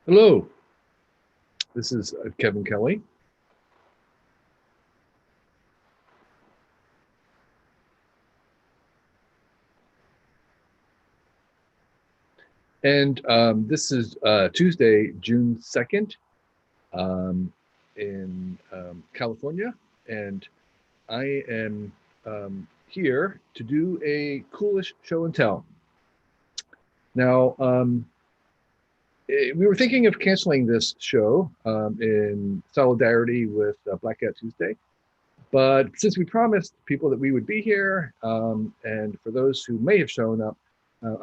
Hello, this is Kevin Kelly, and this is Tuesday, June 2nd, in California, and I am here to do a Coolish show and tell. Now, we were thinking of canceling this show in solidarity with Blackout Tuesday, but since we promised people that we would be here, and for those who may have shown up,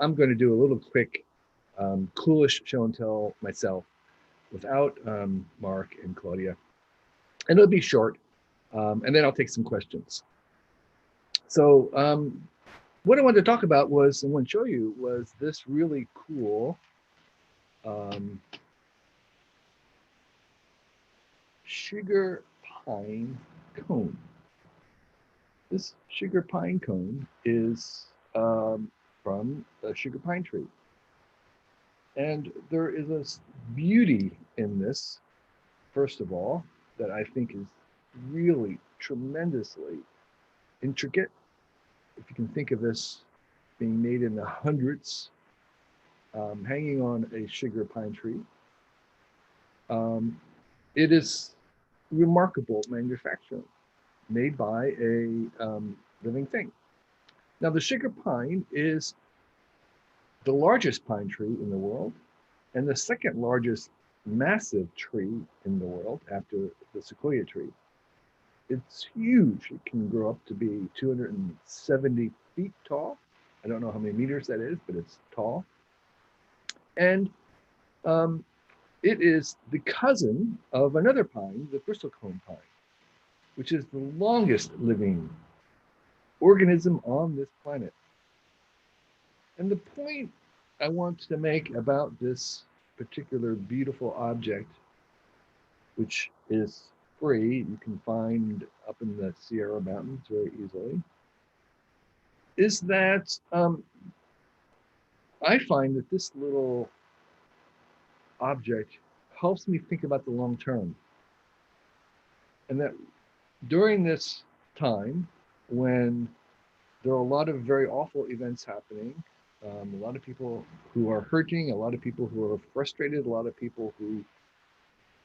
I'm going to do a little quick Coolish show and tell myself without Mark and Claudia. And it'll be short, and then I'll take some questions. So, what I wanted to talk about was, and want to show you, was this really cool um, sugar pine cone. This sugar pine cone is from a sugar pine tree. And there is a beauty in this, first of all, that I think is really tremendously intricate. If you can think of this being made in the hundreds, hanging on a sugar pine tree, um, it is remarkable manufacturing made by a living thing. Now, the sugar pine is the largest pine tree in the world and the second largest massive tree in the world after the sequoia tree. It's huge. It can grow up to be 270 feet tall. I don't know how many meters that is, but it's tall. And um, it is the cousin of another pine, the bristlecone pine, which is the longest living organism on this planet. And the point I want to make about this particular beautiful object, which is free, you can find up in the Sierra Mountains very easily, is that I find that this little object helps me think about the long term. And that during this time, when there are a lot of very awful events happening, a lot of people who are hurting, a lot of people who are frustrated, a lot of people who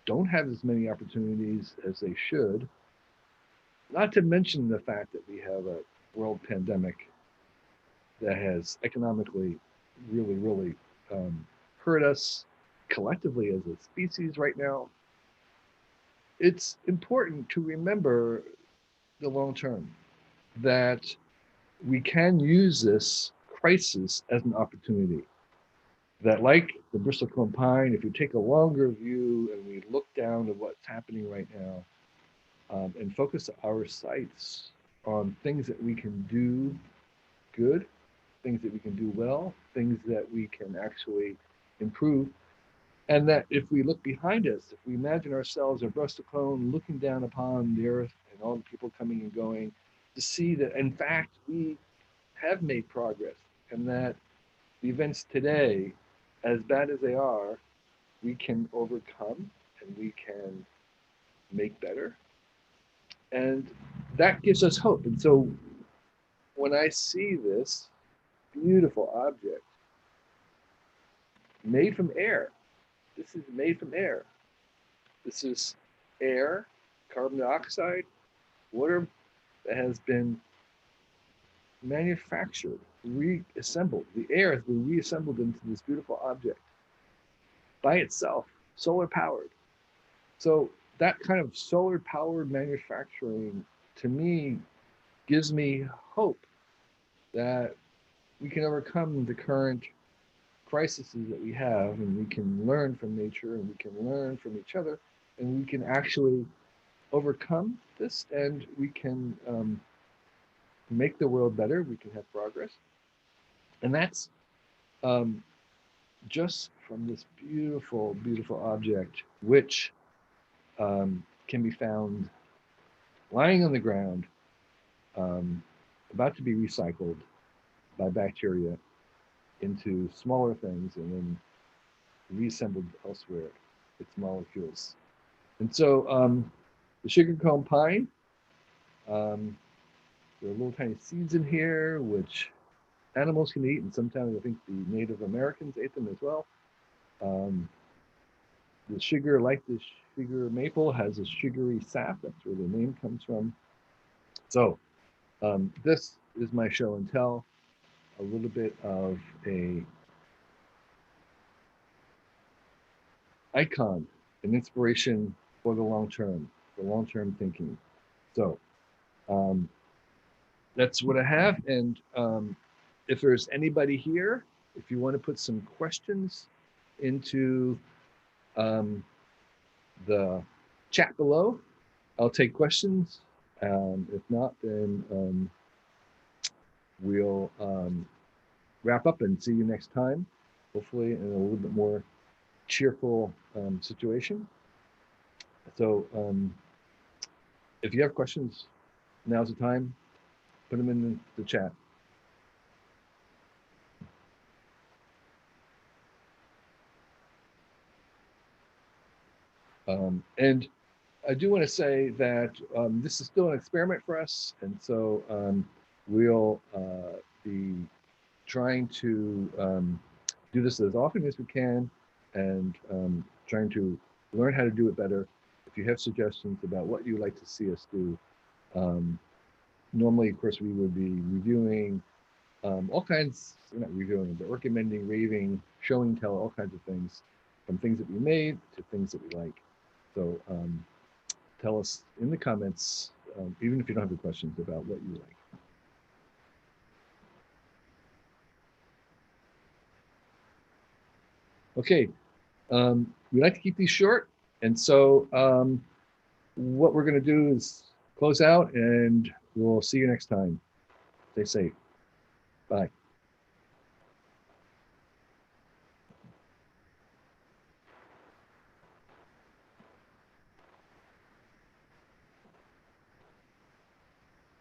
don't have as many opportunities as they should, not to mention the fact that we have a world pandemic that has economically really hurt us collectively as a species right now. It's important to remember the long term, that we can use this crisis as an opportunity. That, like the bristlecone pine, if you take a longer view and we look down at what's happening right now, and focus our sights on things that we can do good, things that we can do well, things that we can actually improve. And that if we look behind us, if we imagine ourselves a bristlecone looking down upon the earth and all the people coming and going, to see that in fact we have made progress and that the events today, as bad as they are, we can overcome and we can make better. And that gives us hope. And so when I see this beautiful object made from air, this is made from air. This is air, carbon dioxide, water that has been manufactured, reassembled. The air has been reassembled into this beautiful object by itself, solar powered. So that kind of solar powered manufacturing to me gives me hope that we can overcome the current crises that we have and we can learn from nature and we can learn from each other and we can actually overcome this and we can make the world better. We can have progress. And that's um, just from this beautiful, beautiful object, which can be found lying on the ground, um, about to be recycled by bacteria into smaller things and then reassembled elsewhere, its molecules. And so the sugar cone pine, there are little tiny seeds in here, which animals can eat, and sometimes I think the Native Americans ate them as well. The sugar, like the sugar maple, has a sugary sap. That's where the name comes from. So this is my show and tell, a little bit of a icon, an inspiration for the long term thinking. So that's what I have. And if there's anybody here, if you want to put some questions into the chat below, I'll take questions. If not, then we'll wrap up and see you next time, hopefully in a little bit more cheerful situation. So if you have questions, now's the time. Put them in the chat. And I do want to say that this is still an experiment for us, and so we'll be trying to do this as often as we can, and trying to learn how to do it better. If you have suggestions about what you'd like to see us do, normally, of course, we would be reviewing all kinds, not reviewing, but recommending, raving, showing, tell, all kinds of things, from things that we made to things that we like. So tell us in the comments, even if you don't have the questions, about what you like. Okay, we like to keep these short, and so what we're going to do is close out, and we'll see you next time. Stay safe. Bye.